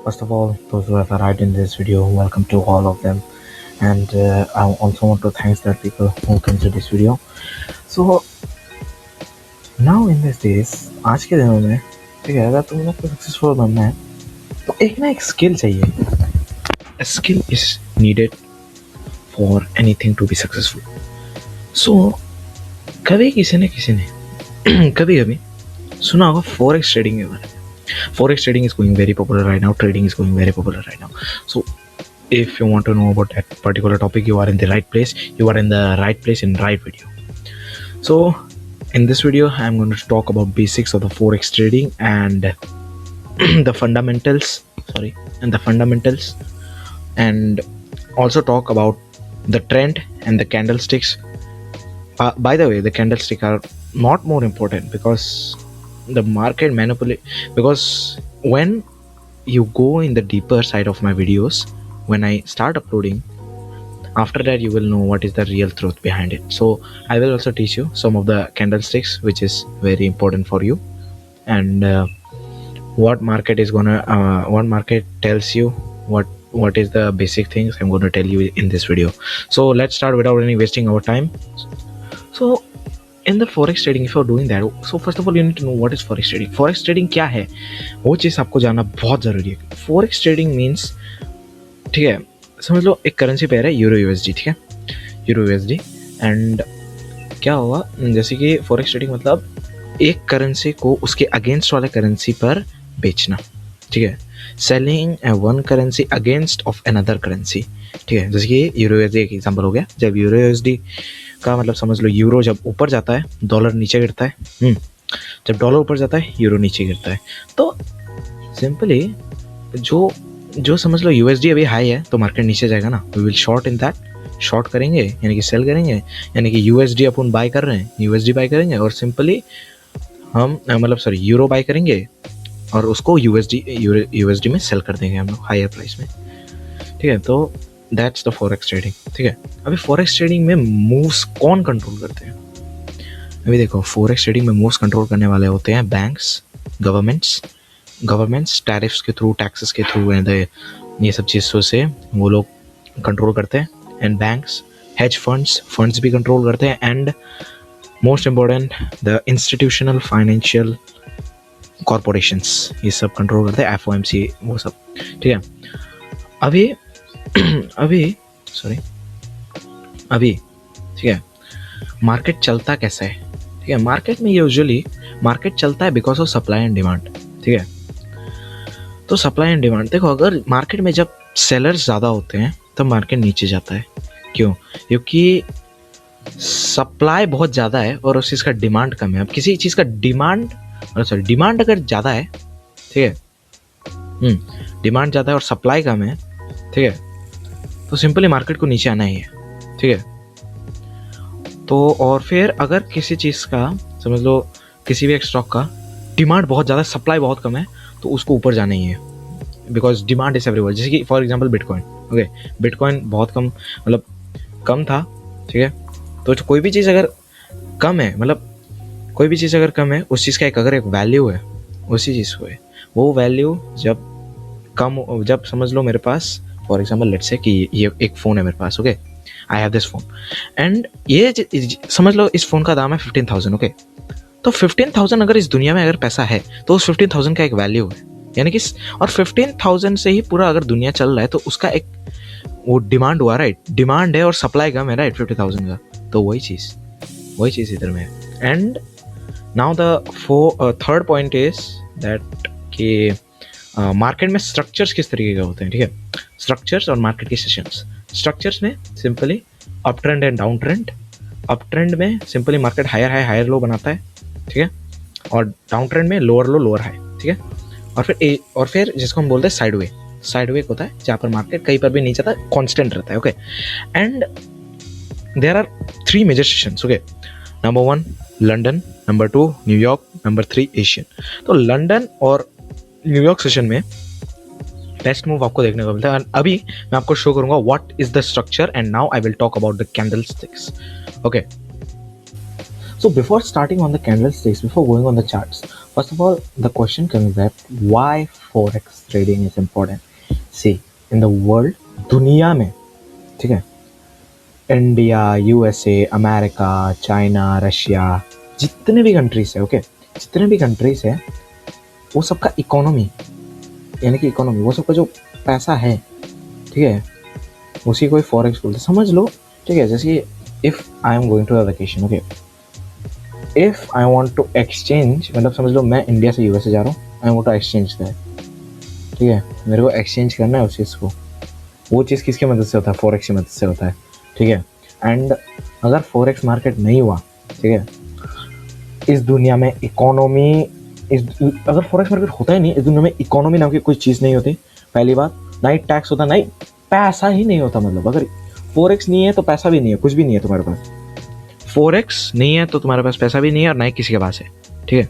First of all, those who have arrived in this video, welcome to all of them. And I also want to thank the people who came to this video. So now in these days, आज के दिनों में ठीक है, अगर तुम लोग को सक्सेसफुल बनना है तो एक स्किल चाहिए. A skill is needed for anything to be successful. So कभी किसी ने कभी कभी सुना होगा फॉरेक्स ट्रेडिंग के बारे में. Forex trading is going very popular right now. Trading is going very popular right now. So if you want to know about that particular topic, you are in the right place. You are in the right place in right video. So in this video, I'm going to talk about basics of the forex trading and the fundamentals. And also talk about the trend and the candlesticks. By the way, the candlesticks are not more important because the market manipulate, because when you go in the deeper side of my videos, when I start uploading, after that you will know what is the real truth behind it. So I will also teach you some of the candlesticks which is very important for you, and what market tells you, what is the basic things I'm going to tell you in this video. So let's start without any wasting our time. So in the forex trading, if you're doing that, so first of all you need to know what is forex trading. Forex trading क्या है, वो चीज़ आपको जानना बहुत ज़रूरी है. forex trading means, ठीक है, समझ लो एक करेंसी पेयर है यूरो यूएसडी, ठीक है, यूरो यूएसडी. एंड क्या हुआ, जैसे कि forex trading मतलब एक करेंसी को उसके अगेंस्ट वाले करेंसी पर बेचना, ठीक है, selling one currency against of another currency, ठीक है. जैसे कि यूरो यूएसडी एक एग्जांपल हो गया. जब यूरो यूएसडी का मतलब समझ लो, यूरो जब ऊपर जाता है डॉलर नीचे गिरता है, जब डॉलर ऊपर जाता है यूरो नीचे गिरता है. तो सिंपली जो समझ लो यूएसडी अभी हाई है तो मार्केट नीचे जाएगा ना, we will short in that, short करेंगे यानी कि सेल करेंगे, यानी कि यूएसडी अपन बाय कर रहे हैं, यूएसडी बाय करेंगे और सिंपली हम यूरो बाय करेंगे और उसको यूएसडी में सेल कर देंगे हम लोग हायर प्राइस में, ठीक है. तो दैट्स द फॉरेक्स ट्रेडिंग, ठीक है. अभी फॉरेक्स ट्रेडिंग में मूव्स कौन कंट्रोल करते हैं? अभी देखो, फॉरेक्स ट्रेडिंग में मूव्स कंट्रोल करने वाले होते हैं बैंक्स, गवर्नमेंट्स टैरिफ्स के थ्रू, टैक्सेस के थ्रू, एंड ये सब चीज़ों से वो लोग कंट्रोल करते हैं. एंड बैंक्स, हेज फंड्स भी कंट्रोल करते हैं. And most important, the institutional financial corporations, ये सब कंट्रोल करते हैं, एफओएमसी, वो सब, ठीक है. अभी ठीक है, मार्केट चलता कैसा है? ठीक है, मार्केट में यूजुअली मार्केट चलता है because of supply and demand, ठीक है. तो सप्लाई एंड डिमांड देखो, अगर मार्केट में जब सेलर्स ज़्यादा होते हैं तब मार्केट नीचे जाता है. क्यों? क्योंकि सप्लाई बहुत ज़्यादा है और उस चीज़ का डिमांड कम है. अब किसी चीज़ का डिमांड अगर ज़्यादा है, ठीक है, डिमांड ज़्यादा है और सप्लाई कम है, ठीक है, तो सिंपली मार्केट को नीचे आना ही है, ठीक है. तो और फिर अगर किसी चीज़ का समझ लो, किसी भी एक स्टॉक का डिमांड बहुत ज़्यादा, सप्लाई बहुत कम है, तो उसको ऊपर जाना ही है, बिकॉज डिमांड इज एवरीवेयर. जैसे कि for example bitcoin, okay, bitcoin बहुत कम मतलब कम था, ठीक है. तो कोई भी चीज़ अगर कम है, मतलब कोई भी चीज़ अगर कम है, उस चीज़ का अगर एक वैल्यू है, उसी चीज़ को है, वो वैल्यू जब समझ लो मेरे पास फॉर एग्जाम्पल लेट्स से कि ये एक फ़ोन है मेरे पास, okay, I have this phone, and ये समझ लो इस फ़ोन का दाम है 15,000, ओके. तो 15,000 अगर इस दुनिया में अगर पैसा है तो उस 15,000 का एक वैल्यू है, यानी कि, और 15,000 से ही पूरा अगर दुनिया चल रहा है तो उसका एक वो डिमांड हुआ, राइट, डिमांड है और सप्लाई कम है, राइट, 50,000 का. तो वही चीज़ इधर में है. And now the third point is that कि मार्केट में स्ट्रक्चर्स किस तरीके के होते हैं, ठीक है. स्ट्रक्चर्स और मार्केट की सेशंस. स्ट्रक्चर्स में simply up trend and down trend. Up trend में simply market higher high higher low बनाता है, ठीक है, और डाउन ट्रेंड में लोअर लो लोअर हाई, ठीक है. और फिर जिसको हम बोलते हैं साइडवे होता है, जहाँ पर मार्केट कहीं पर भी नहीं जाता, कांस्टेंट रहता है, okay. And there are 3 major sessions, okay. Number 1 London, number 2 New York, number 3 Asian. तो लंदन और न्यूयॉर्क सेशन में बेस्ट मूव आपको देखने को मिलता है. अभी मैं आपको शो करूंगा what is the structure, and now I will talk about the candlesticks, okay. So before starting on the candlesticks, before going on the charts, First of all, the question comes that why forex trading is important. See, in the world, दुनिया में, ठीक है, India, USA, America, China, Russia, जितने भी countries है, okay, जितने भी countries है, वो सबका इकोनॉमी, यानी कि इकोनॉमी, वो सबका जो पैसा है, ठीक है, उसी को फॉरेक्स बोलते, समझ लो, ठीक है। जैसे if I am going to a vacation, okay, if I want to exchange, मतलब समझ लो मैं इंडिया से यूएसए जा रहा हूँ, I want to exchange that, ठीक है, मेरे को एक्सचेंज करना है उस चीज़ को, वो चीज़ किसकी मदद से होता है, फॉरेक्स की मदद से होता है, ठीक है। एंड अगर फॉरेक्स मार्केट नहीं हुआ, ठीक है, इस दुनिया में इकोनॉमी, अगर फॉरेक्स मार्केट होता ही नहीं, इस दुनिया में इकोनॉमी नाम की कोई चीज़ नहीं होती, पहली बात, ना ही टैक्स होता, ना ही पैसा ही नहीं होता। मतलब अगर फॉरेक्स नहीं है तो पैसा भी नहीं है, कुछ भी नहीं है तुम्हारे पास। फॉरेक्स नहीं है तो तुम्हारे पास पैसा भी नहीं है और ना ही किसी के पास है, ठीक है।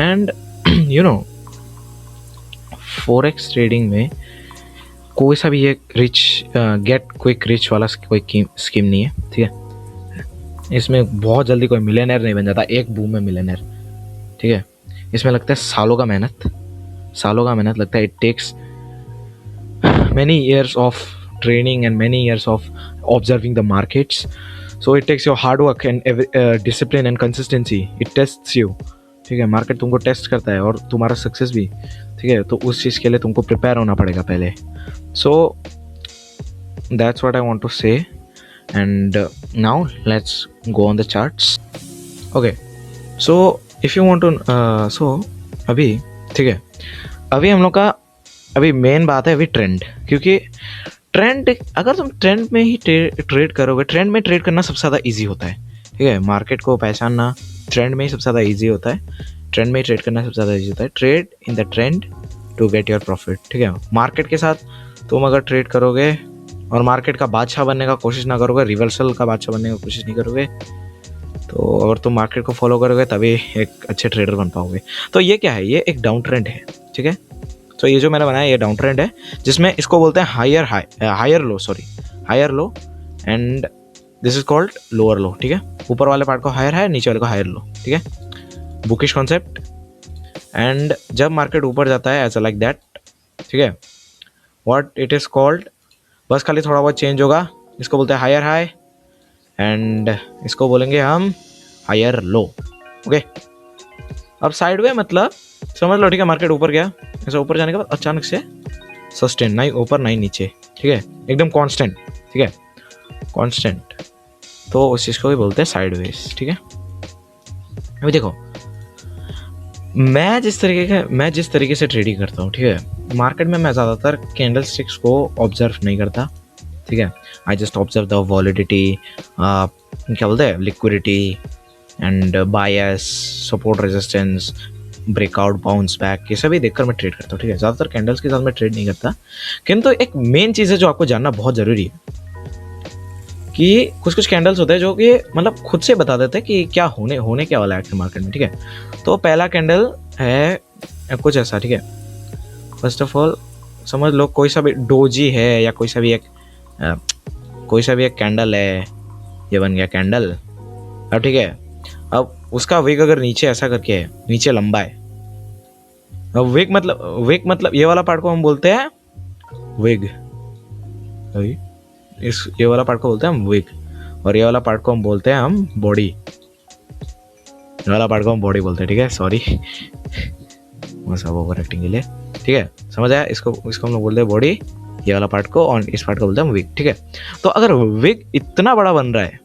And you know, forex trading में कोई सा भी एक रिच गेट क्विक रिच वाला कोई स्कीम नहीं है, ठीक है। इसमें बहुत जल्दी कोई मिलियनर नहीं बन जाता एक बूम में मिलियनर, ठीक है। इसमें लगता है सालों का मेहनत लगता है। It takes many years of training and many years of observing the markets, so it takes your hard work and discipline and consistency. It tests you, ठीक है, मार्केट तुमको टेस्ट करता है और तुम्हारा सक्सेस भी, ठीक है, तो उस चीज़ के लिए तुमको प्रिपेयर होना पड़ेगा पहले। So that's what I want to say, and now let's go on the charts. Okay, so if you want to, so अभी, ठीक है, अभी हम लोग का अभी मेन बात है अभी ट्रेंड, क्योंकि ट्रेंड, अगर तुम ट्रेंड में ही ट्रेड करोगे, ट्रेंड में ट्रेड करना सबसे ज़्यादा इजी होता है, ठीक है, मार्केट को पहचानना ट्रेंड में ही सबसे ज़्यादा इजी होता है, ट्रेंड में ही ट्रेड करना सबसे ज़्यादा इजी होता है। Trade in the trend to get your profit, ठीक है। मार्केट के साथ तुम अगर ट्रेड करोगे और मार्केट का बादशाह बनने का कोशिश ना करोगे, रिवर्सल का बादशाह बनने की कोशिश नहीं करोगे, तो अगर तुम मार्केट को फॉलो करोगे तभी एक अच्छे ट्रेडर बन पाओगे। तो ये क्या है, ये एक डाउन ट्रेंड है, ठीक है। तो ये जो मैंने बनाया ये डाउन ट्रेंड है, जिसमें इसको बोलते हैं higher low and this is called lower low, ठीक है। ऊपर वाले पार्ट को हायर है, नीचे वाले को हायर लो, ठीक है, बुकिश कॉन्सेप्ट। एंड जब मार्केट ऊपर जाता है ऐसा लाइक दैट, ठीक है, व्हाट इट इज कॉल्ड, बस खाली थोड़ा बहुत चेंज होगा, इसको बोलते हैं हायर हाई एंड इसको बोलेंगे हम हायर लो, ओके। अब साइडवे मतलब समझ लो, ठीक है, मार्केट ऊपर गया, ऐसा ऊपर जाने के बाद अचानक से सस्टेन, ना ही ऊपर ना ही नीचे, ठीक है, एकदम कांस्टेंट, ठीक है, कांस्टेंट, तो उस चीज़ को भी बोलते हैं साइडवेज, ठीक है। अभी देखो, मैं जिस तरीके से ट्रेडिंग करता हूँ, ठीक है, मार्केट में मैं ज़्यादातर कैंडल स्टिक्स को ऑब्जर्व नहीं करता, ठीक है। I just observe the validity, क्या बोलते हैं, liquidity and bias, support, resistance, breakout, bounce back, ये सभी देखकर मैं ट्रेड करता हूँ, ठीक है। ज़्यादातर कैंडल्स के साथ मैं ट्रेड नहीं करता, किंतु एक मेन चीज़ है जो आपको जानना बहुत ज़रूरी है कि कुछ कैंडल्स होते हैं जो कि मतलब खुद से बता देते हैं कि क्या होने क्या वाला है आखिर मार्केट में, ठीक है। तो पहला कैंडल है कुछ ऐसा, ठीक है। फर्स्ट ऑफ ऑल समझ लो कोई सा भी डोजी है या कोई सा भी एक कैंडल है, ये बन गया कैंडल, अब ठीक है। अब उसका विग अगर नीचे ऐसा करके है, नीचे लंबा है, अब विग मतलब ये वाला पार्ट को हम बोलते हैं विग, ये वाला पार्ट को बोलते हैं हम विग, और ये वाला पार्ट को हम बोलते हैं हम बॉडी, ये वाला पार्ट को हम बॉडी बोलते हैं, ठीक है। सॉरी वो सब ओवर एक्टिंग के लिए, ठीक है, समझ आया। इसको हम लोग बोलते हैं बॉडी, ये वाला पार्ट को, और इस पार्ट को बोलते हैं हम विग, ठीक है। तो अगर विग इतना बड़ा बन रहा है,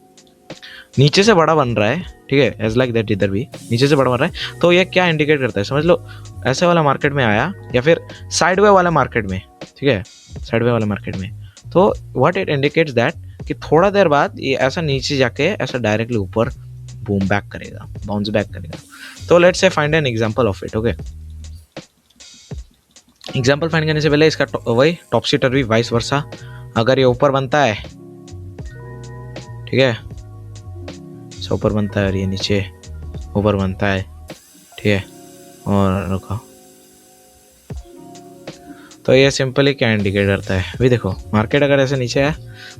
नीचे से बड़ा बन रहा है, ठीक है, एज लाइक दैट, इधर भी नीचे से बड़ा बन रहा है, तो ये क्या इंडिकेट करता है, समझ लो ऐसे वाला मार्केट में आया या फिर साइडवे वाला मार्केट में, ठीक है, साइडवे वाले मार्केट में, तो व्हाट इट इंडिकेट्स दैट कि थोड़ा देर बाद ये ऐसा नीचे जाके ऐसा डायरेक्टली ऊपर बूम बैक करेगा, बाउंस बैक करेगा। तो let's say find an example of it, okay. Example find करने से पहले इसका वही टॉपसी टर्वी वाइस वर्सा, अगर ये ऊपर बनता है, ठीक है, ऊपर बनता है और ये नीचे ऊपर बनता है, ठीक है, और रुको, तो ये सिंपली क्या इंडिकेट करता है, अभी देखो मार्केट अगर ऐसे नीचे है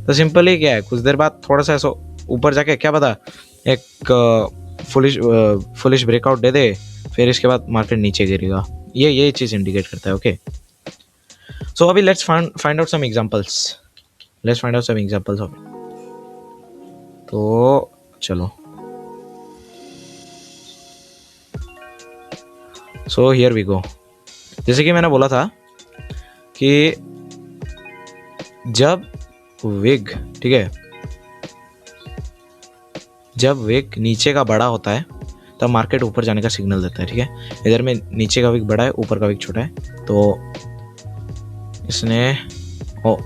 तो सिंपली क्या है, कुछ देर बाद थोड़ा सा ऐसा ऊपर जाके क्या पता एक फुलिश ब्रेकआउट दे दे, फिर इसके बाद मार्केट नीचे गिरेगा, ये चीज़ इंडिकेट करता है। ओके, सो अभी let's find out some examples, let's find out some examples of, तो चलो, सो हियर वी गो। जैसे कि मैंने बोला था कि जब विग, ठीक है, जब विग नीचे का बड़ा होता है तब मार्केट ऊपर जाने का सिग्नल देता है। ठीक है, इधर में नीचे का विग बड़ा है, ऊपर का विग छोटा है, तो इसने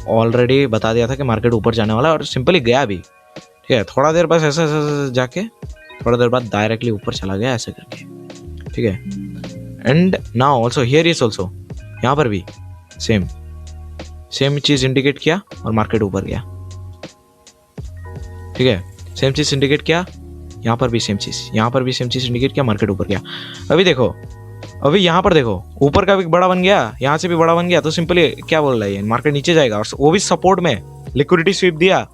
ऑलरेडी बता दिया था कि मार्केट ऊपर जाने वाला है और सिंपली गया भी। ठीक है, थोड़ा देर बस ऐसे ऐसे जाके थोड़ा देर बाद डायरेक्टली ऊपर चला गया ऐसे करके। ठीक है, and now also here is also, यहाँ पर भी सेम चीज़ इंडिकेट किया और मार्केट ऊपर गया। ठीक है, सेम चीज़ इंडिकेट किया, यहाँ पर भी सेम चीज़, यहाँ पर भी सेम चीज़ इंडिकेट किया, मार्केट ऊपर गया। अभी देखो, अभी यहाँ पर देखो, ऊपर का भी बड़ा बन गया, यहाँ से भी बड़ा बन गया, तो सिंपली क्या बोल रहा है, मार्केट नीचे जाएगा और वो भी सपोर्ट में, लिक्विडिटी स्वीप दिया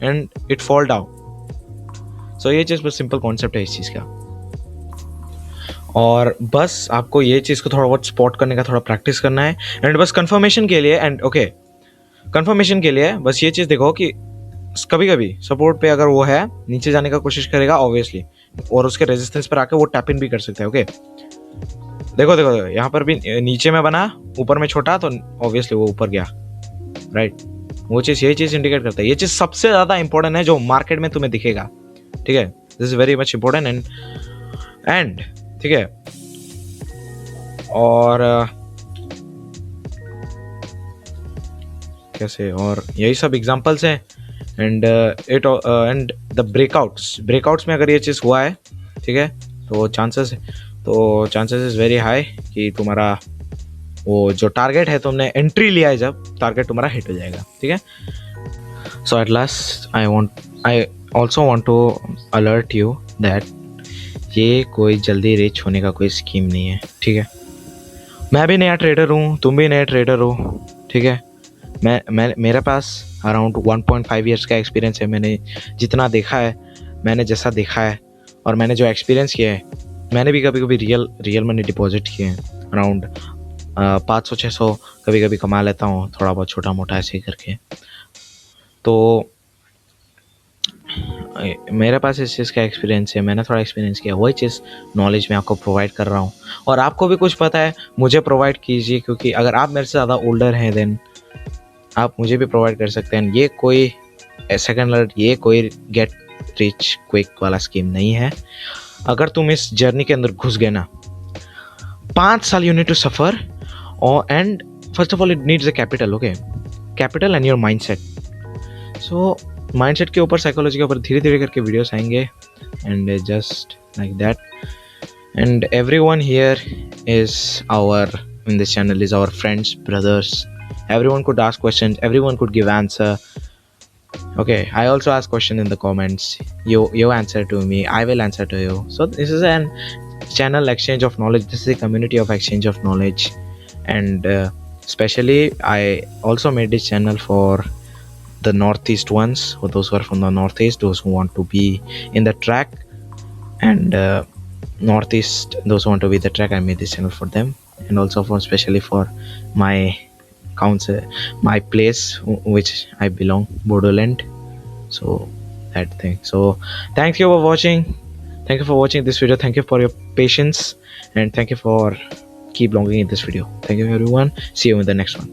एंड इट फॉल डाउन। सो ये चीज़ बस सिंपल कॉन्सेप्ट है इस चीज़ का, और बस आपको ये चीज़ को थोड़ा बहुत स्पॉट करने का थोड़ा प्रैक्टिस करना है। एंड बस कंफर्मेशन के लिए, एंड ओके, कंफर्मेशन के लिए बस ये चीज़ देखो कि कभी कभी सपोर्ट पे अगर वो है, नीचे जाने का कोशिश करेगा ऑब्वियसली, और उसके रेजिस्टेंस पर आके वो टैप इन भी कर सकता है। ओके, देखो देखो यहाँ पर भी नीचे में बना, ऊपर में छोटा, तो ऑब्वियसली वो ऊपर गया, राइट। वो चीज़, ये चीज़ इंडिकेट करता है, ये चीज़ सबसे ज़्यादा इंपॉर्टेंट है जो मार्केट में तुम्हें दिखेगा। ठीक है, this is very much important and ठीक है, और कैसे, और यही सब एग्जांपल्स हैं। एंड एंड द ब्रेकआउट्स में अगर ये चीज़ हुआ है, ठीक है, तो चांसेस इज़ वेरी हाई कि तुम्हारा वो जो टारगेट है, तुमने एंट्री लिया है जब, टारगेट तुम्हारा हिट हो जाएगा। ठीक है, so at last I also want to alert you that ये कोई जल्दी रिच होने का कोई स्कीम नहीं है। ठीक है, मैं भी नया ट्रेडर हूँ, तुम भी नए ट्रेडर हो। ठीक है, मैं मेरे पास अराउंड 1.5 ईयर्स का एक्सपीरियंस है। मैंने जितना देखा है, मैंने जैसा देखा है, और मैंने जो एक्सपीरियंस किया है, मैंने भी कभी कभी रियल मनी डिपॉजिट किए हैं, अराउंड 500-600 कभी कभी कमा लेता हूँ, थोड़ा बहुत छोटा मोटा ऐसे ही करके। तो मेरे पास इस चीज़ का एक्सपीरियंस है, मैंने थोड़ा एक्सपीरियंस किया, वही चीज़ नॉलेज मैं आपको प्रोवाइड कर रहा हूँ, और आपको भी कुछ पता है मुझे प्रोवाइड कीजिए, क्योंकि अगर आप मेरे से ज़्यादा ओल्डर हैं देन आप मुझे भी प्रोवाइड कर सकते हैं। ये कोई सेकंड अलर्ट, ये कोई गेट रिच क्विक वाला स्कीम नहीं है। अगर तुम इस जर्नी के अंदर घुस गए ना, 5 साल यू नीड टू सफ़र, और and first of all it needs a capital. Okay, capital and your mindset. So mindset के ऊपर, साइकोलॉजी के ऊपर धीरे धीरे करके वीडियोस आएंगे, and just like that. And everyone here is our in this channel is our friends, brothers. Everyone could ask questions, everyone could give answer. Okay, I also ask question in the comments. You answer to me, I will answer to you. So this is an channel exchange of knowledge. This is a community of exchange of knowledge, and especially I also made this channel for the northeast ones, for those who are from the northeast, those who want to be in the track, and northeast, those who want to be the track, I made this channel for them, and also for especially for my my place which I belong, Bodoland. So that thing. So thank you for watching. Thank you for watching this video. Thank you for your patience, and thank you for keep longing in this video. Thank you everyone. See you in the next one.